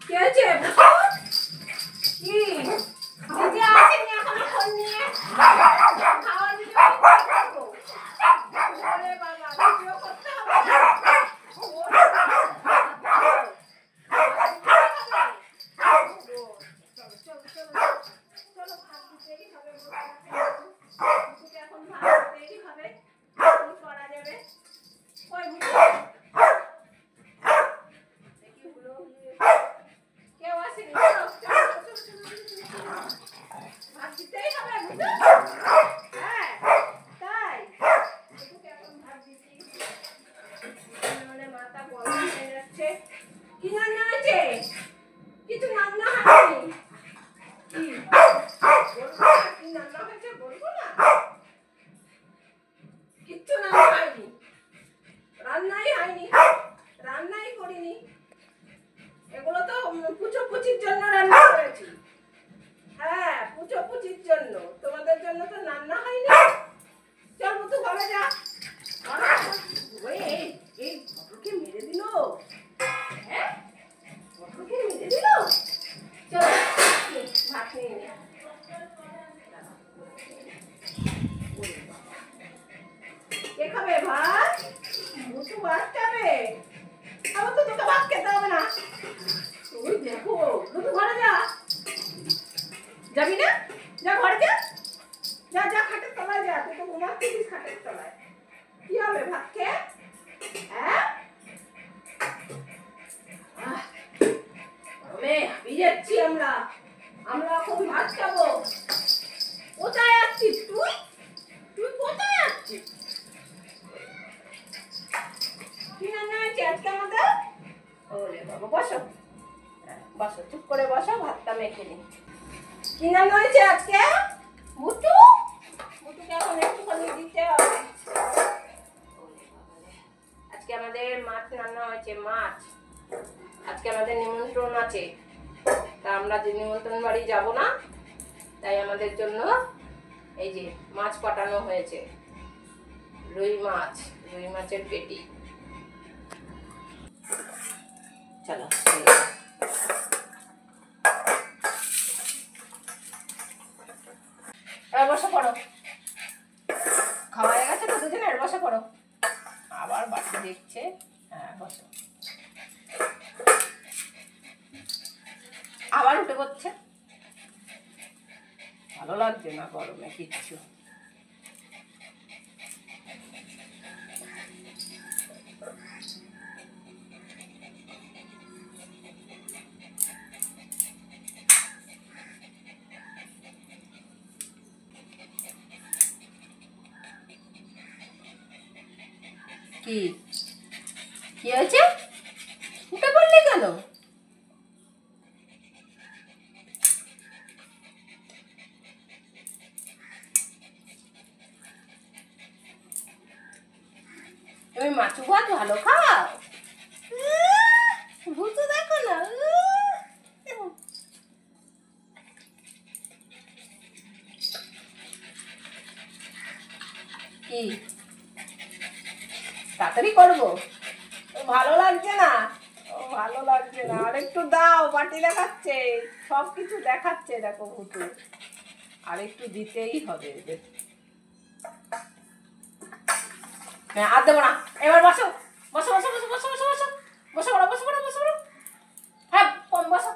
কি হয়েছে? কি দিদি আসেনি এখনো ফোন নিয়ে? খাওয়া দিদি করবো। ওরে বাবা, ভিডিও করতে হবে না? ওরে বাবা, চলো চলো চলো চলো, ভাত দিতেই হবে। এখন ভাত দিতেই হবে, কি করা যাবে? ওই দেখি হলো কেউ আসেনি। চলো চলো চলো চলো, ভাত দিতেই হবে বুঝো? হ্যাঁ তাই এখন ভাত দিতেই মানে মাথা গরম হয়ে যাচ্ছে। কি রান্না হয়েছে? কিছু রান্না হয়নি। কি বলবো না? কি রান্না হয়েছে বলবো না? কিচ্ছু রান্না হয়নি, রান্নাই হয়নি, রান্নাই করিনি। এগুলো তো পুচো পুচির জন্য রান্না করেছি। হ্যাঁ পুচো পুচির জন্য, তোমাদের জন্য তো রান্না হয়নি। চল মুতু ঘরে যা। এই এই বটলকে মেরে দিল। হ্যাঁ বটলকে মেরে দিল। চল ভাত নিয়ে নে। কে খাবে ভাত? মুতু ভাত খাবে। আবার তো তোকে ভাত খেতে হবে না। ওই দেখো, মুতু ঘরে যা। যাবি না? যা ঘরে যা, যা যা খাটের তলায় যা। তুই তো ঘুমাচ্ছিস খাটের তলায়। কি হবে ভাত খেয়ে? হ্যাঁ গরমে হাঁপিয়ে যাচ্ছি আমরা। আমরা এখন ভাত খাবো। কোথায় যাচ্ছিস তুই? তুই কোথায় যাচ্ছিস? কি রান্না হয়েছে আজকে আমাদের? ওরে বাবা, বসো বসো, চুপ করে বসো, ভাতটা মেখে নি। কি রান্না হয়েছে আজকে? মুটু মুটুকে এখন একটুখানি দিতে হবে। আজকে আমাদের মাছ রান্না হয়েছে, মাছ। আজকে আমাদের নিমন্ত্রণ আছে, তা আমরা যে নিমন্ত্রণ বাড়ি যাব না, তাই আমাদের জন্য এই যে মাছ পাঠানো হয়েছে। রুই মাছ, রুই মাছের পেটি। চলো এবার বসে পড়ো। খাওয়া হয়ে গেছে তো দুজনের, বসে পড়ো। আবার বাটি দেখছে। হ্যাঁ বসো। আবার উঠে পড়ছে। ভালো লাগছে না গরমে কিচ্ছু। কি কি হয়েছে? উঠে পড়লি কেন? তুমি মাছু ভাত ভালো খাও? ভুতু দেখো না। কি তাড়াতাড়ি করবো? ভালো লাগছে না, ভালো লাগছে না। আর একটু দাও, বাটি দেখাচ্ছে, সবকিছু দেখাচ্ছে। দেখো ভুতু, আর একটু দিতেই হবে। হ্যাঁ আর দেবো না। এবার বসো বসো বসো বসো বসো বসো বসো বসো পড়ো বসো পড়ো বসো পড়ো। হ্যাঁ কম বসো।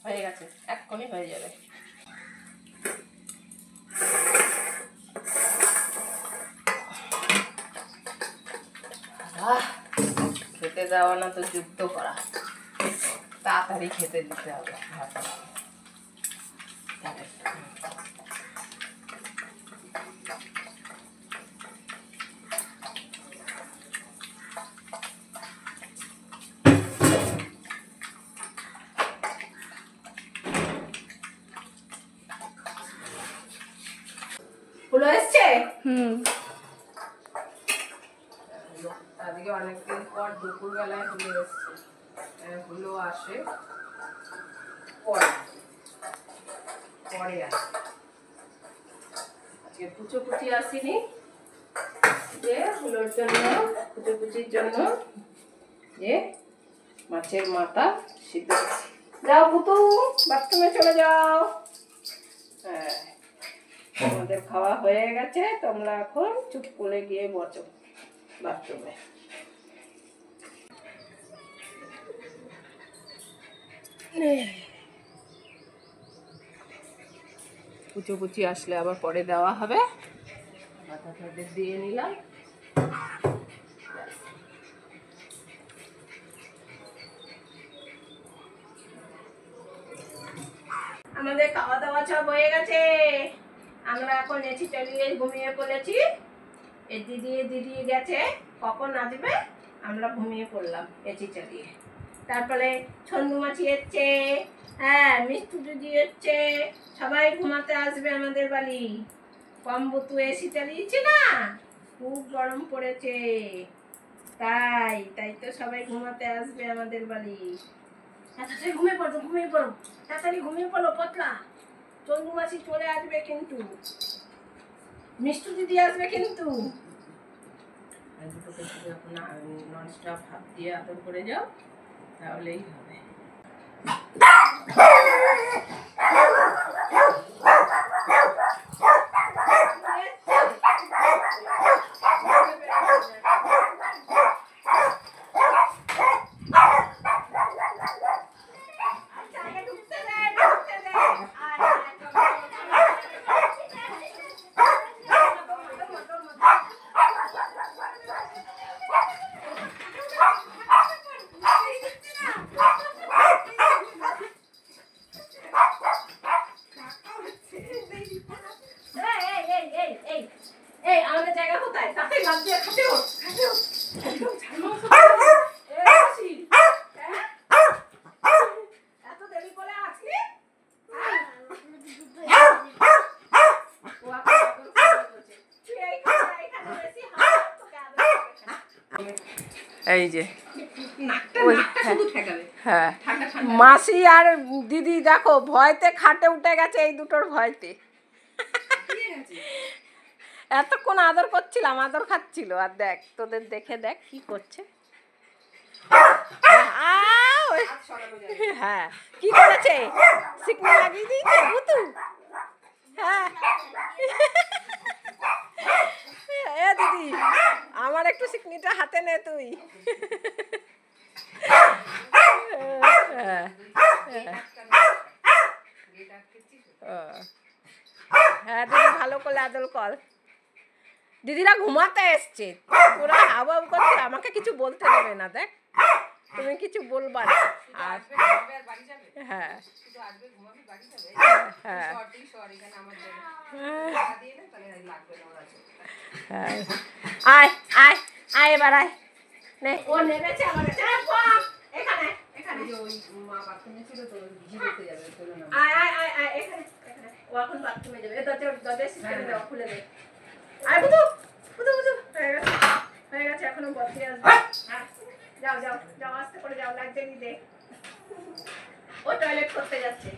হয়ে গেছে, এক্ষুনি হয়ে যাবে। খেতে দেওয়া না তো যুদ্ধ করা। তাড়াতাড়ি খেতে দিতে হবে ভাত। ফুলো এসছে? আজকে অনেকদিন পর দুপুর বেলায় ফুলো এসছে। ফুলো আসে পরে পরে আসে। আজকে কুচো কুচি আসেনি, যে ফুলোর জন্য, কুচো কুচির জন্য যে মাছের মাথা সিদ্ধ করছি। যাও পুতু, বাথরুমে চলে যাও। হ্যাঁ, আমাদের খাওয়া হয়ে গেছে, তোমরা এখন চুপ করে গিয়ে বসো বাথরুমে। কুচি আসলে আবার পরে দেওয়া হবে। মাথাটাকে দিয়ে নিলাম। আমাদের খাওয়া দাওয়া সব হয়ে গেছে। আমরা এখন এসি চালিয়ে ঘুমিয়ে পড়েছি। এ দিদি গেছে, কখন আসবে আমরা ঘুমিয়ে পড়লাম এসি চালিয়ে। তারপরে ছন্দু মাছি এসছে, হ্যাঁ মিষ্টি দিদি এসছে, সবাই ঘুমাতে আসবে আমাদের বাড়ি। কম্বতু এসি চালিয়েছি না, খুব গরম পড়েছে, তাই তো সবাই ঘুমাতে আসবে আমাদের বাড়ি। তাড়াতাড়ি ঘুমিয়ে পড়ো, তাড়াতাড়ি ঘুমিয়ে পড়ো পতলা। চন্দু মাসি চলে আসবে কিন্তু, মিষ্টি দিদি আসবে কিন্তু। দুটোকে শুধু এখন ননস্টপ হাত দিয়ে আদর করে যাও, তাহলেই হবে। আমাদের জায়গা কোথায়? তাতে লাভ দিয়ে খাটে ওঠ। এত দেরি করে আসলি? এই যে হ্যাঁ, মাসি আর দিদি দেখো ভয়তে খাটে উঠে গেছে, এই দুটোর ভয়তে। এতক্ষণ আদর করছিলাম, আদর খাচ্ছিল, আর দেখ তোদের দেখে দেখ কি করছে। হ্যাঁ, কি করেছে? সিকনি লাগিয়ে দিয়েছে বুতু। হ্যাঁ এ দিদি, আমার একটু সিকনিটা হাতে নে তুই। হ্যাঁ দিদি, ভালো করে আদর কর। দিদিরা ঘুমাতে এসছে, পুরো হাওয়া করছে, আমাকে কিছু বলতে দেবে না। দেখ তুমি কিছু বলবা না। আর হ্যাঁ হ্যাঁ আয় আয় আয়, এবার আয়। ও নেমেছে আমার কাছে। এখানে এখানে ওই মা বাথরুমে ছিল তো, ঝিরতে যাবে। আয় আয় আয় আয়, এখানে এখানে। ও এখন বাথরুমে যাবে। দরজা সিস্টেমে দাও, খুলে দে। আয় বুঝু বুঝু বুঝু, হয়ে গেছে, এখনো বসে আসবে। যাও যাও যাও, আস্তে করে যাও, লাগছে নি দে। ও টয়লেট করতে যাচ্ছে।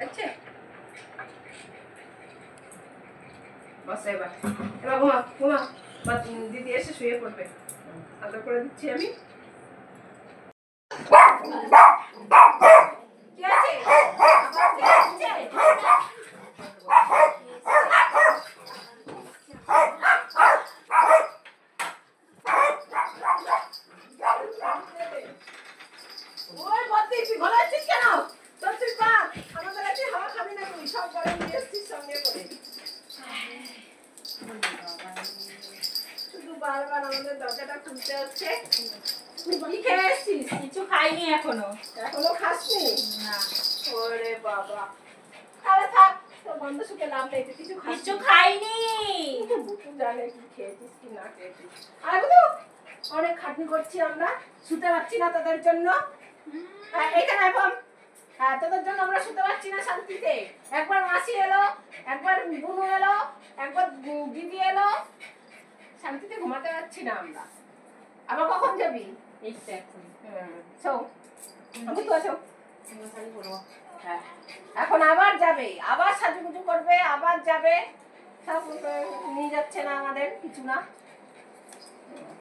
আচ্ছা বস, এবার এবার ঘুমা ঘুমা। দিদি এসে শুয়ে পড়বে, আদর করে দিচ্ছি আমি। কি আছে? বারবার আমাদের দরজাটা খুলতে হচ্ছে। কি খেয়েছিস? কিছু খাইনি এখনো। এখনো খাসনি? না। ওরে বাবা, তাহলে থাক, তোর বন্ধ সুখে লাভ নেই, তুই কিছু খাস। কিছু খাইনি। তুই জানে কি খেয়েছিস কি না খেয়েছিস। আর বুঝো, অনেক খাটনি করছি আমরা, শুতে পারছি না তোদের জন্য। এখানে এখন হ্যাঁ, তোদের জন্য আমরা শুতে পারছি না শান্তিতে। একবার মাসি এলো, একবার বুনু এলো, একবার দিদি এলো, শান্তিতে ঘুমাতে পারছি না আমরা। আবার কখন যাবি? এই তো এখন। হ্যাঁ, এখন আবার যাবে, আবার সাজুগুজু করবে, আবার যাবে। সব নিয়ে যাচ্ছে না আমাদের কিছু না।